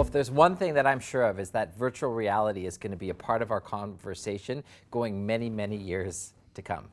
if there's one thing that I'm sure of is that virtual reality is going to be a part of our conversation going many, many years to come.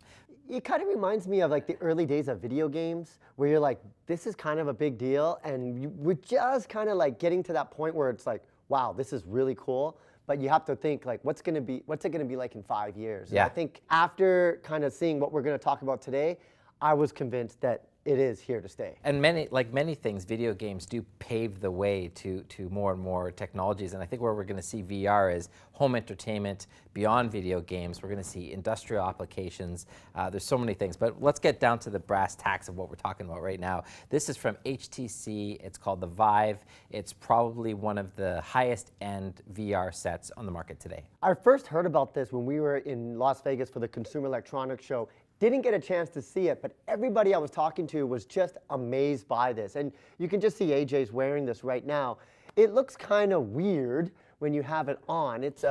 It kind of reminds me of like the early days of video games where you're like, this is kind of a big deal, and we're just kind of like getting to that point where it's like, wow, this is really cool. But you have to think like, what's it going to be like in 5 years? Yeah. And I think after kind of seeing what we're going to talk about today, I was convinced that it is here to stay. And like many things, video games do pave the way to more and more technologies. And I think where we're going to see VR is home entertainment beyond video games. We're going to see industrial applications. There's so many things. But let's get down to the brass tacks of what we're talking about right now. This is from HTC. It's called the Vive. It's probably one of the highest end VR sets on the market today. I first heard about this when we were in Las Vegas for the Consumer Electronics Show. Didn't get a chance to see it, but everybody I was talking to was just amazed by this. And you can just see AJ's wearing this right now. It looks kind of weird when you have it on. It's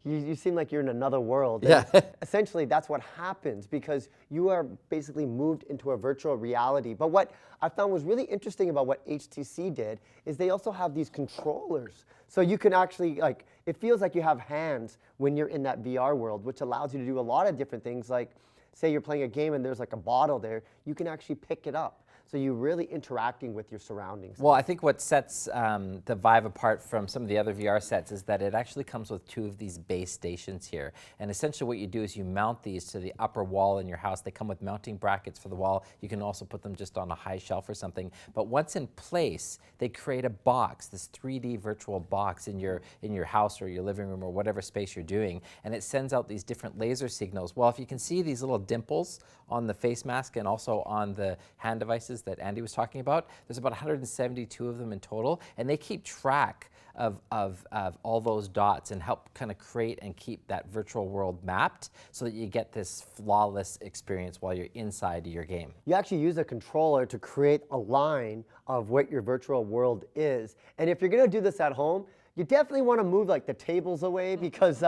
you seem like you're in another world. Yeah. Essentially, that's what happens because you are basically moved into a virtual reality. But what I found was really interesting about what HTC did is they also have these controllers. So you can actually, like, it feels like you have hands when you're in that VR world, which allows you to do a lot of different things. Like, say you're playing a game and there's like a bottle there, you can actually pick it up. So you're really interacting with your surroundings. Well, I think what sets the Vive apart from some of the other VR sets is that it actually comes with 2 of these base stations here. And essentially what you do is you mount these to the upper wall in your house. They come with mounting brackets for the wall. You can also put them just on a high shelf or something. But once in place, they create a box, this 3D virtual box in your house or your living room or whatever space you're doing. And it sends out these different laser signals. Well, if you can see these little dimples on the face mask and also on the hand devices that Andy was talking about, there's about 172 of them in total, and they keep track of all those dots and help kind of create and keep that virtual world mapped so that you get this flawless experience while you're inside your game. You actually use a controller to create a line of what your virtual world is. And if you're going to do this at home, you definitely want to move like the tables away because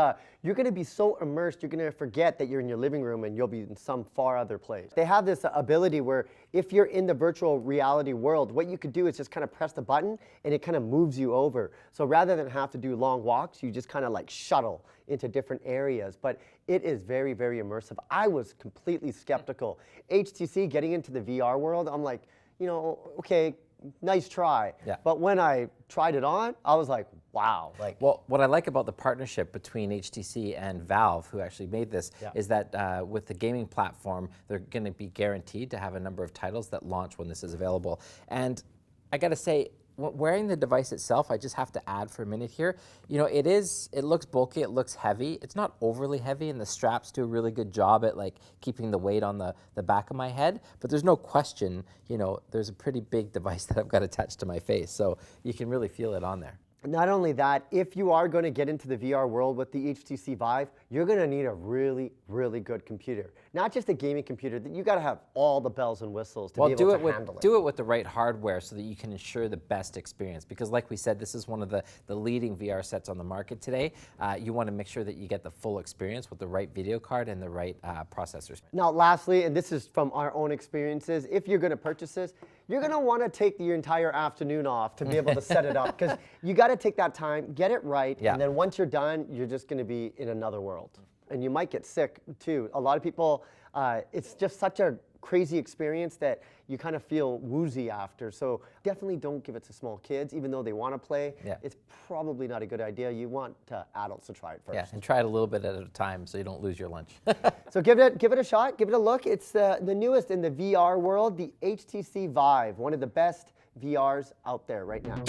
you're going to be so immersed, you're going to forget that you're in your living room and you'll be in some far other place. They have this ability where if you're in the virtual reality world, what you could do is just kind of press the button and it kind of moves you over. So rather than have to do long walks, you just kind of like shuttle into different areas. But it is very, very immersive. I was completely skeptical. HTC getting into the VR world, I'm like, you know, okay, nice try. Yeah. But when I tried it on, I was like, wow. Well, what I like about the partnership between HTC and Valve, who actually made this, is that with the gaming platform, they're going to be guaranteed to have a number of titles that launch when this is available. And I got to say, wearing the device itself, I just have to add for a minute here, you know, it looks bulky, it looks heavy. It's not overly heavy, and the straps do a really good job at like keeping the weight on the back of my head, but there's no question, you know, there's a pretty big device that I've got attached to my face, so you can really feel it on there. Not only that, if you are going to get into the VR world with the HTC Vive, you're going to need a really, really good computer. Not just a gaming computer, you got to have all the bells and whistles to be able to handle it. Do it with the right hardware so that you can ensure the best experience. Because like we said, this is one of the leading VR sets on the market today. You want to make sure that you get the full experience with the right video card and the right processors. Now, lastly, and this is from our own experiences, if you're going to purchase this, you're going to want to take your entire afternoon off to be able to set it up because you got to take that time, get it right, and then once you're done, you're just going to be in another world. And you might get sick too. A lot of people, it's just such a crazy experience that you kind of feel woozy after. So definitely don't give it to small kids, even though they want to play. Yeah. It's probably not a good idea. You want adults to try it first. Yeah, and try it a little bit at a time so you don't lose your lunch. So give it a shot, give it a look. It's the newest in the VR world, the HTC Vive, one of the best VRs out there right now.